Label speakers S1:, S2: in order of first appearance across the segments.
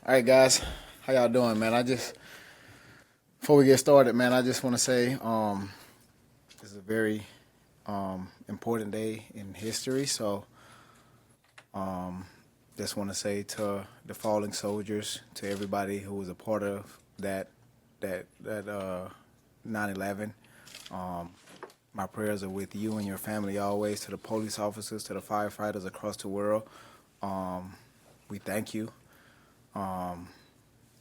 S1: All right, guys, how y'all doing, man? Before we get started, man, I just want to say this is a very important day in history. So, just want to say to the fallen soldiers, to everybody who was a part of that 9/11. My prayers are with you and your family always. To the police officers, to the firefighters across the world, we thank you.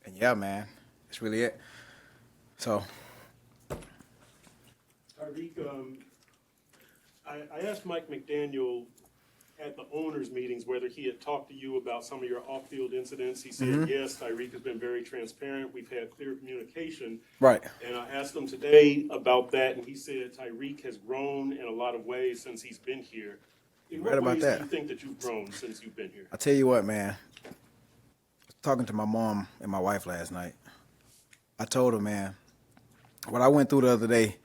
S1: And yeah, man, that's really it. So,
S2: Tyreek, I asked Mike McDaniel at the owners' meetings whether he had talked to you about some of your off-field incidents. He said, yes, Tyreek has been very transparent. We've had clear communication.
S1: right.
S2: And I asked him today about that, and he said Tyreek has grown in a lot of ways since he's been here. In what ways do you think that you've grown since you've been here?
S1: I tell you what, man. Talking to my mom and my wife last night, I told her, man, what I went through the other day,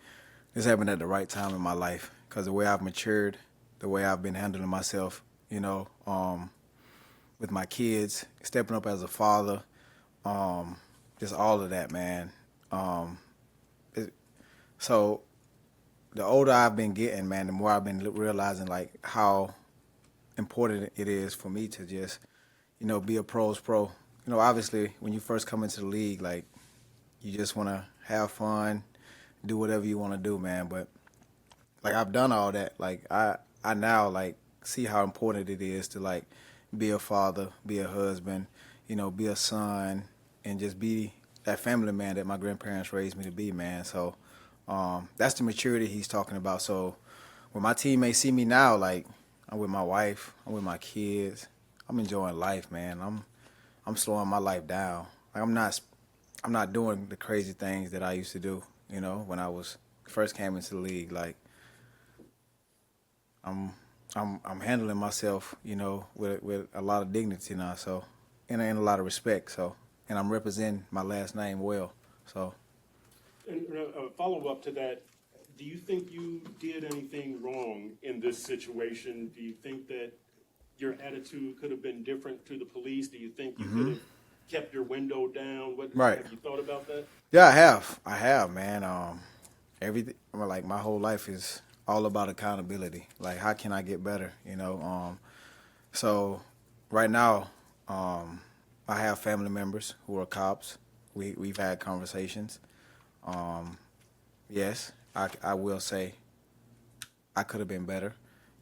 S1: this happened at the right time in my life because the way I've matured, the way I've been handling myself, with my kids, stepping up as a father, just all of that, man. So the older I've been getting, man, the more I've been realizing, like, how important it is for me to just, be a pro's pro. Obviously, when you first come into the league, like, you just want to have fun, do whatever you want to do, man. But, like, I've done all that. Like, I now, like, see how important it is to, like, be a father, be a husband, be a son, and just be that family man that my grandparents raised me to be, man. So that's the maturity he's talking about. So when my teammates see me now, like, I'm with my wife, I'm with my kids, I'm enjoying life, man. I'm slowing my life down. Like, I'm not doing the crazy things that I used to do, when I was first came into the league. Like, I'm handling myself, with a lot of dignity now, so, and a lot of respect, so, and I'm representing my last name well, so.
S2: And a follow-up to that, do you think you did anything wrong in this situation? Do you think that your attitude could have been different to the police? Do you think you could have kept your window down?
S1: Right.
S2: Have you thought about that?
S1: Yeah, I have, man. Everything, like, my whole life is all about accountability. Like, how can I get better, So right now, I have family members who are cops. We've had conversations. Yes, I will say I could have been better.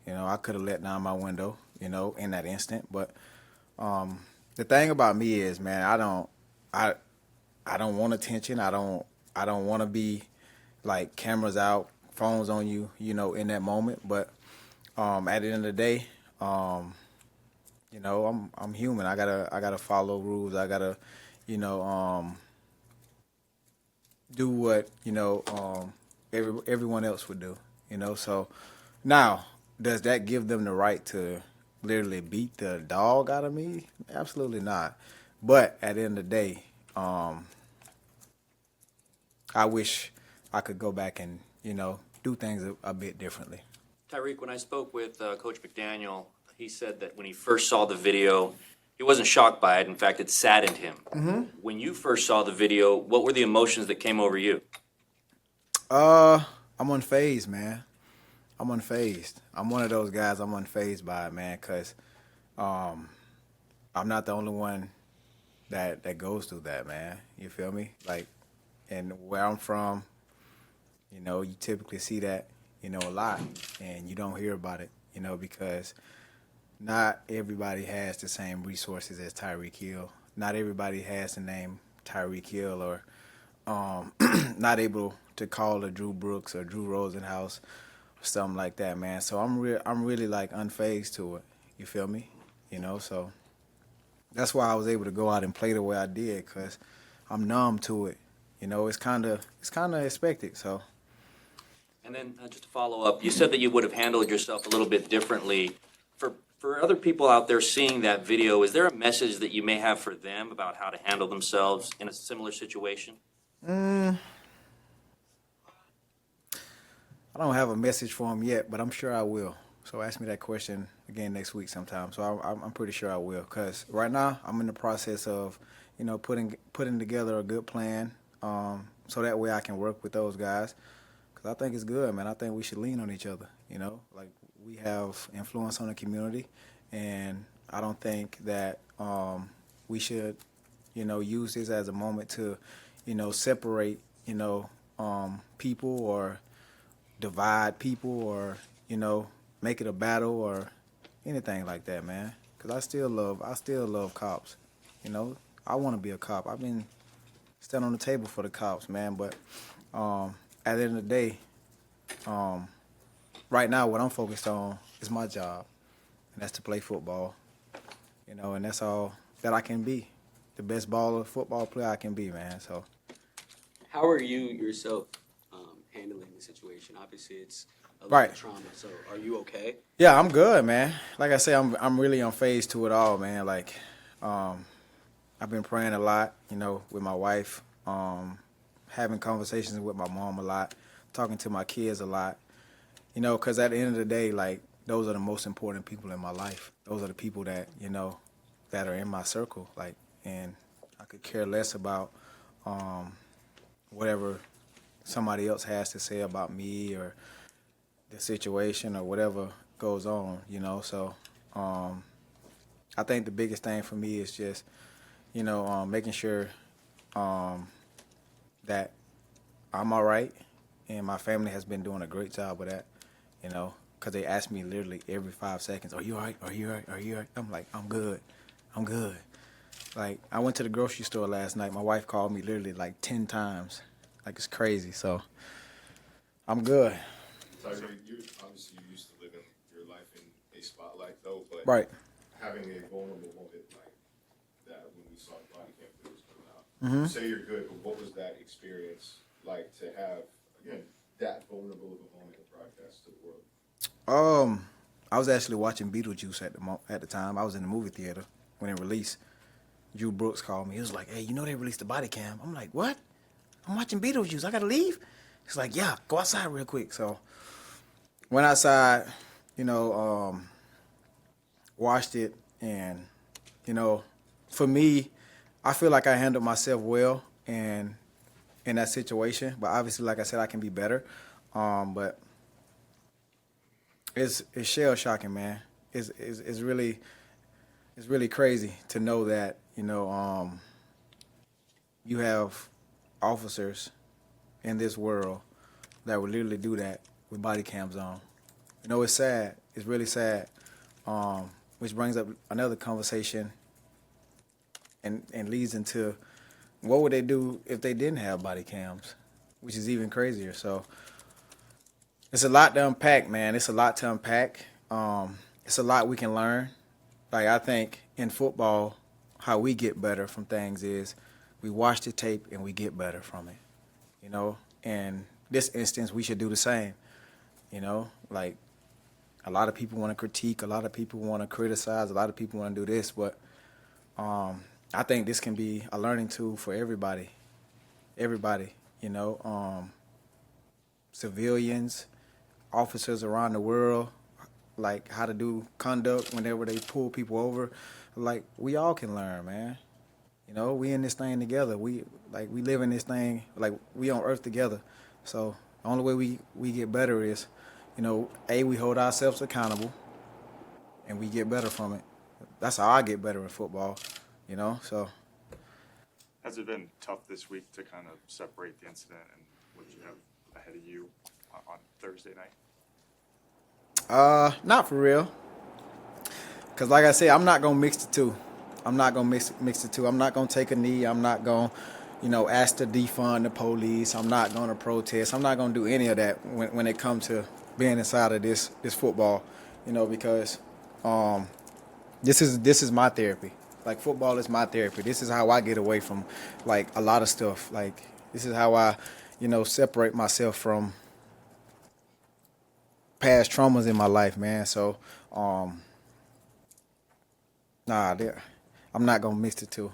S1: I could have let down my window, in that instant. But the thing about me is, man, I don't want attention. I don't want to be, like, cameras out, phones on you, in that moment. But at the end of the day, I'm human. I gotta follow rules. I gotta, do what everyone else would do. So now, does that give them the right to literally beat the dog out of me? Absolutely not. But at the end of the day, I wish I could go back and, do things a bit differently.
S3: Tyreek, when I spoke with Coach McDaniel, he said that when he first saw the video, he wasn't shocked by it. In fact, it saddened him. When you first saw the video, what were the emotions that came over you?
S1: I'm unfazed, man. I'm unfazed. I'm one of those guys. I'm unfazed by it, man, because I'm not the only one that goes through that, man. You feel me? Like, and where I'm from, you typically see that, a lot, and you don't hear about it, because not everybody has the same resources as Tyreek Hill. Not everybody has the name Tyreek Hill, or not able to call a Drew Brooks or Drew Rosenhaus or something like that, man. So I'm really, like, unfazed to it. You feel me? So that's why I was able to go out and play the way I did, because I'm numb to it. It's kind of expected. So.
S3: And then just to follow up, you said that you would have handled yourself a little bit differently. For other people out there seeing that video, is there a message that you may have for them about how to handle themselves in a similar situation?
S1: I don't have a message for them yet, but I'm sure I will So ask me that question again next week sometime. So I'm pretty sure I will. Cause right now I'm in the process of, putting together a good plan, so that way I can work with those guys. Cause I think it's good, man. I think we should lean on each other. Like we have influence on the community, and I don't think that we should, use this as a moment to, separate, people or divide people or, make it a battle or anything like that, man. Cause I still love cops. I want to be a cop. I've been standing on the table for the cops, man. But at the end of the day, right now what I'm focused on is my job, and that's to play football. And that's all that I can be, the best football player I can be, man. So.
S4: How are you yourself handling the situation? Obviously, it's a lot
S1: Right.
S4: of trauma. So, are you okay?
S1: Yeah, I'm good, man. Like I say, I'm really on phase to it all, man. Like, I've been praying a lot, with my wife, having conversations with my mom a lot, talking to my kids a lot, because at the end of the day, like, those are the most important people in my life. Those are the people that, that are in my circle, like, and I could care less about whatever somebody else has to say about me or the situation or whatever goes on, So I think the biggest thing for me is just, making sure that I'm all right, and my family has been doing a great job with that, because they ask me literally every 5 seconds, "Are you all right? Are you all right? Are you all right?" I'm like, "I'm good. I'm good." Like, I went to the grocery store last night. My wife called me literally like 10 times. Like, it's crazy. So I'm good.
S5: Tyreek, you obviously you used to live in your life in a spotlight, though, but
S1: Right.
S5: having a vulnerable moment like that when we saw the body cam footage coming out,
S1: Mm-hmm.
S5: you say you're good, but what was that experience like to have, again, that vulnerable of a moment to broadcast to the world?
S1: I was actually watching Beetlejuice at the time. I was in the movie theater when it released. Drew Brooks called me. He was like, "Hey, they released the body cam." I'm like, "What? I'm watching Beetlejuice. I gotta leave." He's like, "Yeah, go outside real quick." So went outside, watched it, and for me, I feel like I handled myself well and in that situation. But obviously, like I said, I can be better. But it's shell shocking, man. It's really crazy to know that you have officers in this world that would literally do that with body cams on. It's sad. It's really sad. Which brings up another conversation and leads into what would they do if they didn't have body cams, which is even crazier. So it's a lot to unpack, man. It's a lot to unpack. It's a lot we can learn. Like, I think in football, how we get better from things is we watch the tape and we get better from it. And this instance, we should do the same. Like, a lot of people want to critique, a lot of people want to criticize, a lot of people want to do this, but I think this can be a learning tool for everybody. Everybody, civilians, officers around the world, like how to do conduct whenever they pull people over. Like, we all can learn, man. We in this thing together. We live in this thing, like, we on earth together. So the only way we get better is, we hold ourselves accountable and we get better from it. That's how I get better in football, so.
S6: Has it been tough this week to kind of separate the incident and what you have ahead of you on Thursday night?
S1: Not for real. Because like I said, I'm not going to mix the two. I'm not going to mix the two. I'm not going to take a knee. I'm not going to, ask to defund the police. I'm not going to protest. I'm not going to do any of that when it comes to being inside of this football, because this is my therapy. Like, football is my therapy. This is how I get away from, like, a lot of stuff. Like, this is how I, separate myself from past traumas in my life, man. So, I'm not gonna mix the two.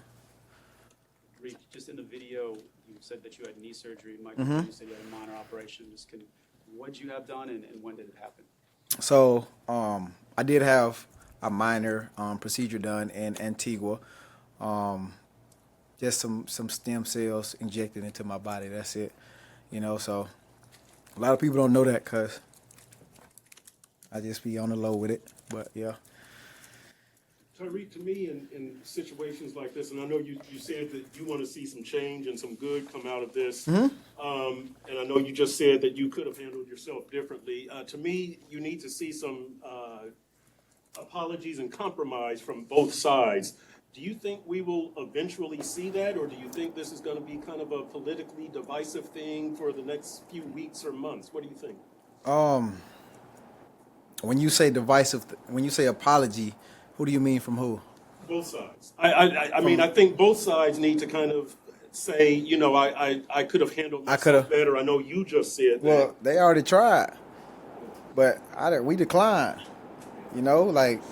S7: Reed, just in the video, you said that you had knee surgery. Mike,
S1: Mm-hmm.
S7: you said you had a minor operation. What did you have done, and when did it happen?
S1: So I did have a minor procedure done in Antigua. Just some stem cells injected into my body. That's it. So a lot of people don't know that because I just be on the low with it. But yeah.
S2: Tyreek, to me, in situations like this, and I know you said that you want to see some change and some good come out of this, and I know you just said that you could have handled yourself differently. To me, you need to see some apologies and compromise from both sides. Do you think we will eventually see that, or do you think this is going to be kind of a politically divisive thing for the next few weeks or months? What do you think?
S1: When you say divisive, when you say apology, who do you mean from who?
S2: Both sides. I mean, I think both sides need to kind of say, I could have handled myself better. I know you just said that.
S1: Well, they already tried, but we declined. Like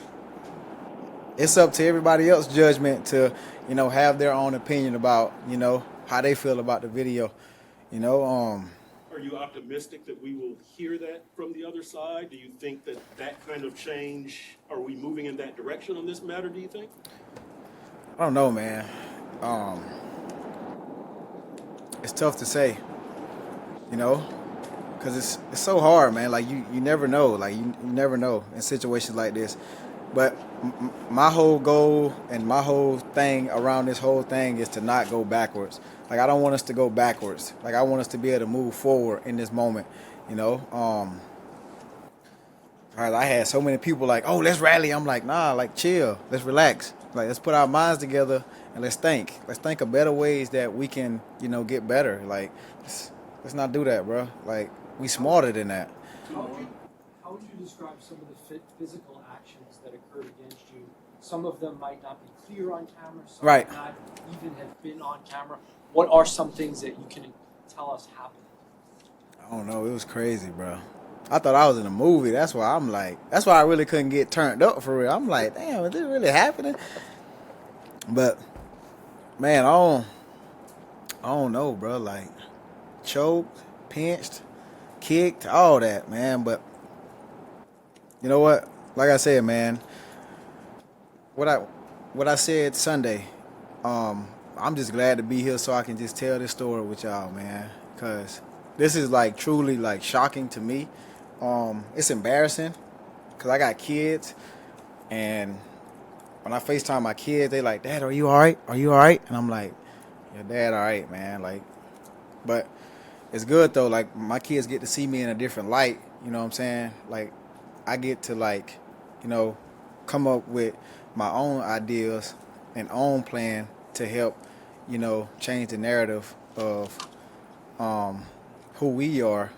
S1: it's up to everybody else's judgment to, have their own opinion about, how they feel about the video.
S2: Are you optimistic that we will hear that from the other side? Do you think that kind of change, are we moving in that direction on this matter, do you think?
S1: I don't know, man. It's tough to say, because it's so hard, man. Like you never know. Like you never know in situations like this. But my whole goal and my whole thing around this whole thing is to not go backwards. Like I don't want us to go backwards. Like I want us to be able to move forward in this moment. I had so many people like, oh, let's rally. I'm like, nah, like chill. Let's relax. Like let's put our minds together and let's think. Let's think of better ways that we can, get better. Like let's not do that, bro. Like we smarter than that.
S8: How would you describe some of the physical actions that occurred against you? Some of them might not be clear on camera. Some
S1: Right.
S8: might not even have been on camera. What are some things that you can tell us happened?
S1: I don't know. It was crazy, bro. I thought I was in a movie. That's why I really couldn't get turned up for real. I'm like, damn, is this really happening? But man, I don't know, bro. Like choked, pinched, kicked, all that, man. But you know what? Like I said, man, what I said Sunday, I'm just glad to be here so I can just tell this story with y'all, man. Cause this is like truly like shocking to me. It's embarrassing because I got kids, and when I FaceTime my kids, they like, Dad, are you all right? Are you all right? And I'm like, yeah, Dad, all right, man. Like, but it's good though. Like my kids get to see me in a different light. You know what I'm saying? Like I get to like, come up with my own ideas and own plan to help, change the narrative of who we are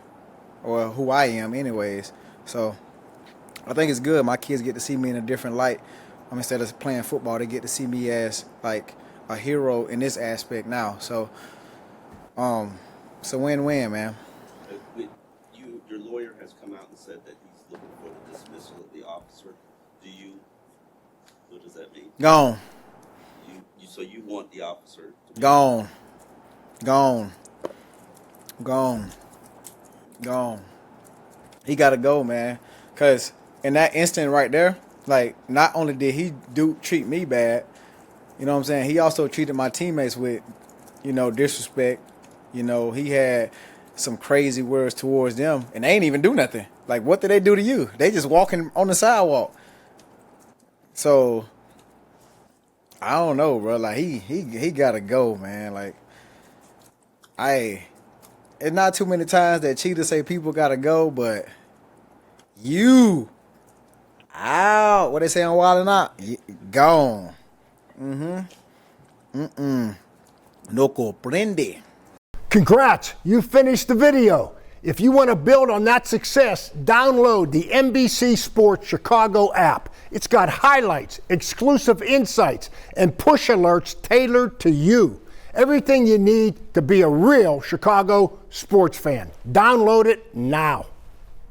S1: or who I am anyways. So I think it's good. My kids get to see me in a different light. Instead of playing football, they get to see me as like a hero in this aspect now. So it's a win-win, man.
S9: Your lawyer has come out and said that he's looking for the dismissal of the officer. What does that mean?
S1: Gone.
S9: So you want the officer to be
S1: Gone. He got to go, man. Because in that instant right there, like, not only did he treat me bad, you know what I'm saying, he also treated my teammates with, disrespect. He had some crazy words towards them, and they ain't even do nothing. Like, what did they do to you? They just walking on the sidewalk. So I don't know, bro. Like he gotta go, man. Like it's not too many times that cheaters say people gotta go, but out. What they say on Wild 'N Out? Gone. No comprende.
S10: Congrats, you finished the video. If you want to build on that success, download the NBC Sports Chicago app. It's got highlights, exclusive insights, and push alerts tailored to you. Everything you need to be a real Chicago sports fan. Download it now.